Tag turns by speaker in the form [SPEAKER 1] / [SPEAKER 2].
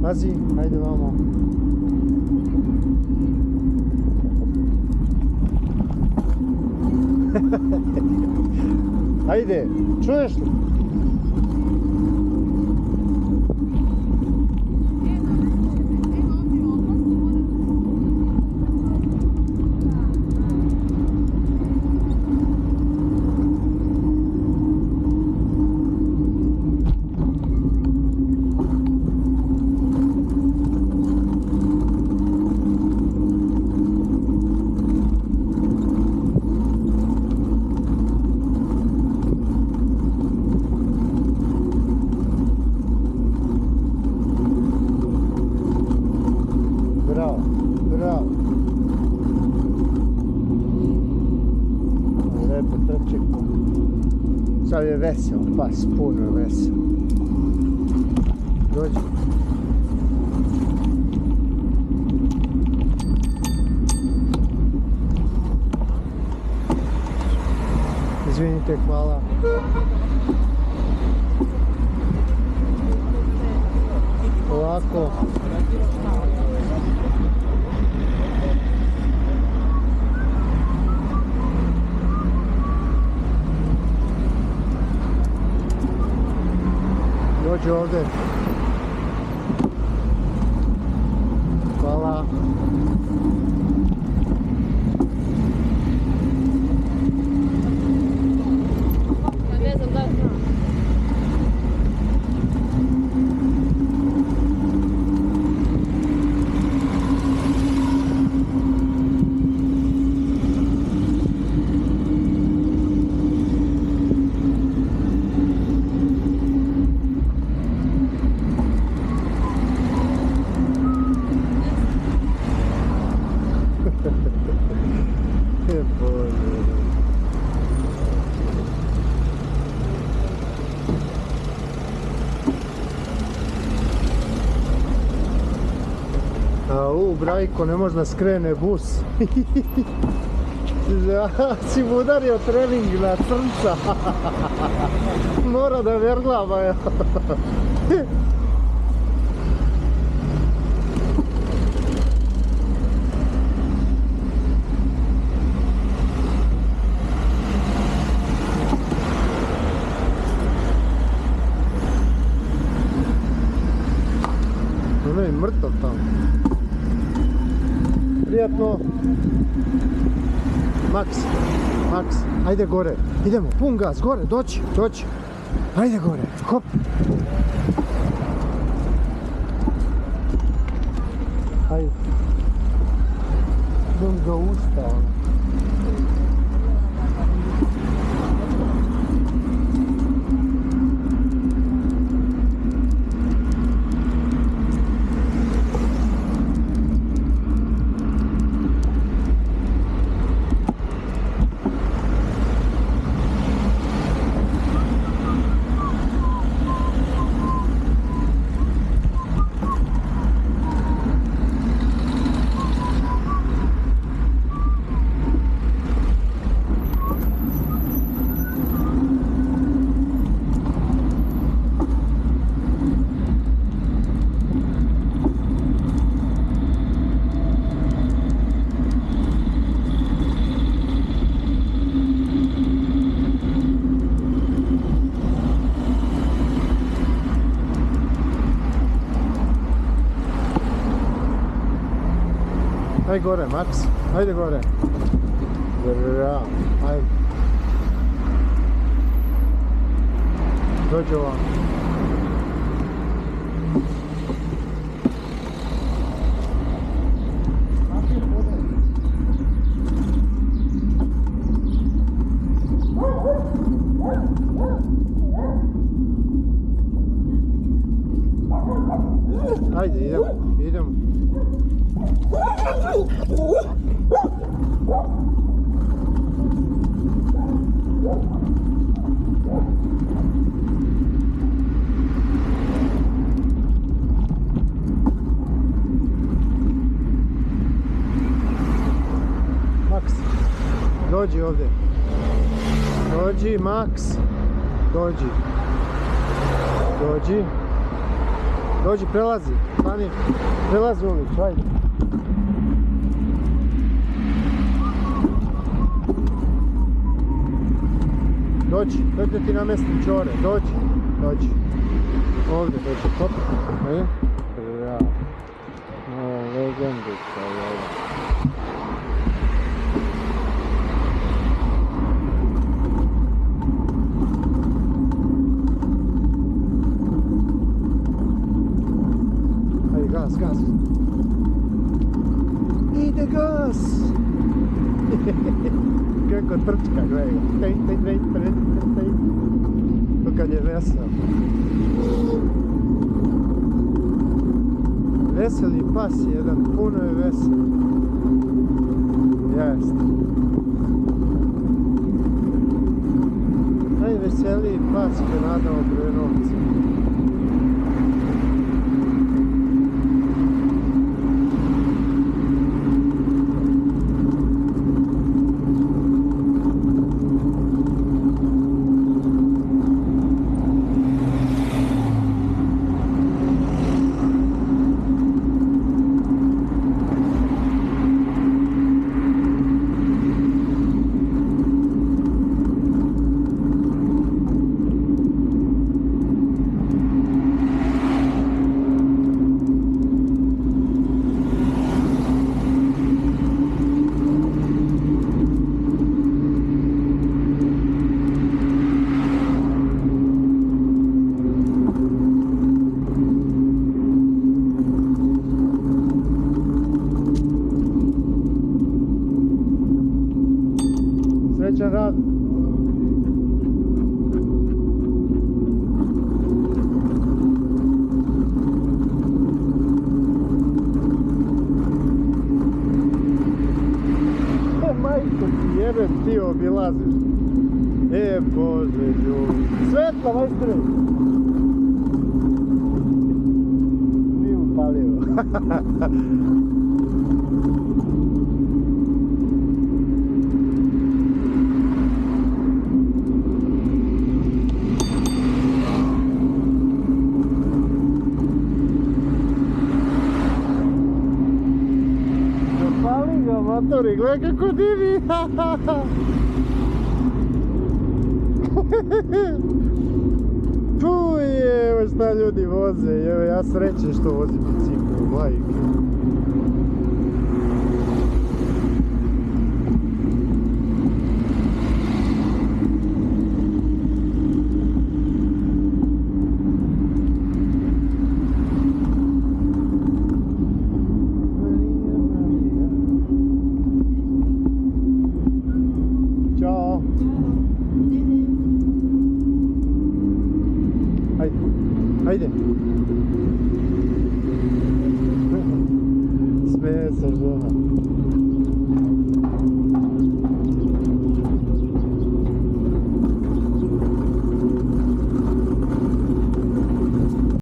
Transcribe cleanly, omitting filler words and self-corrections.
[SPEAKER 1] Pazi, ajde vamo. Ajde, čuješ li? Bravo, bravo. Lepo trči. Sad je vesel, pas, puno je vesel. Dođi. Izvinite, hvala. Ovako. Dođi ovdje. Hvala.
[SPEAKER 2] Ja ne znam da znam.
[SPEAKER 1] Brajko, ne može da skrene bus. Si mu udario trening na crnca. Mora da verglava. Ono je mrtav tamo. Prijatno. Max, ajde gore, idemo, pun gas, gore, doći, ajde gore, hop. Ajde. Idem ga usta, ono. Ajde gore, Max, ajde gore. Bravo, ajde. Dođi ovamo. Ajde, idemo. Max, dođi ovdje. Dođi, Max. Dođi. Dođi, prelazi. Stani. Prelazi ulicu, ajde. Dođi, da ti namestim čore. Dođi, dođi. Ovdje, dođi, hop. Ajde. Bravo. Legendica je ovo. Ajde, gas, gas. Ide gas! Kako trčka, gledaj ga. Tej, tej, tej, tej, tej. To kad je vesel. Veseli pas jedan, puno je vesel. Jeste. Najveseliji pas Kanada u Obrenovcu. Srećan rad. Majko ti jebem, ti obilaziš. Bože ljubi. Svetla, majstore! Nije upalio. Motori, gledaj kako divi! Evo šta ljudi voze, evo ja srećen što vozim bicikl, majke. Ajde. Smeje se žena.